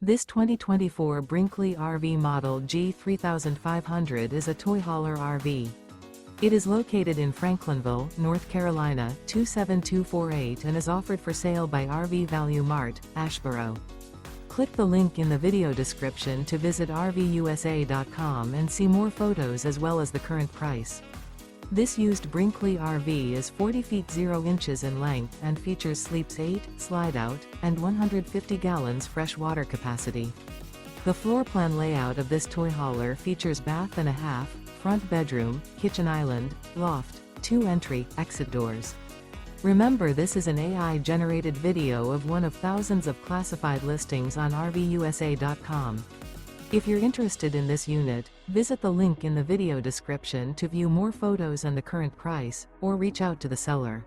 This 2024 Brinkley RV Model G 3500 is a toy hauler RV. It is located in Franklinville, North Carolina, 27248 and is offered for sale by RV Value Mart, Asheboro. Click the link in the video description to visit RVUSA.com and see more photos as well as the current price. This used Brinkley RV is 40 feet 0 inches in length and features sleeps 8, slide-out, and 150 gallons fresh water capacity. The floor plan layout of this toy hauler features bath and a half, front bedroom, kitchen island, loft, 2 entry/exit doors. Remember, this is an AI-generated video of one of thousands of classified listings on RVUSA.com. If you're interested in this unit, visit the link in the video description to view more photos and the current price, or reach out to the seller.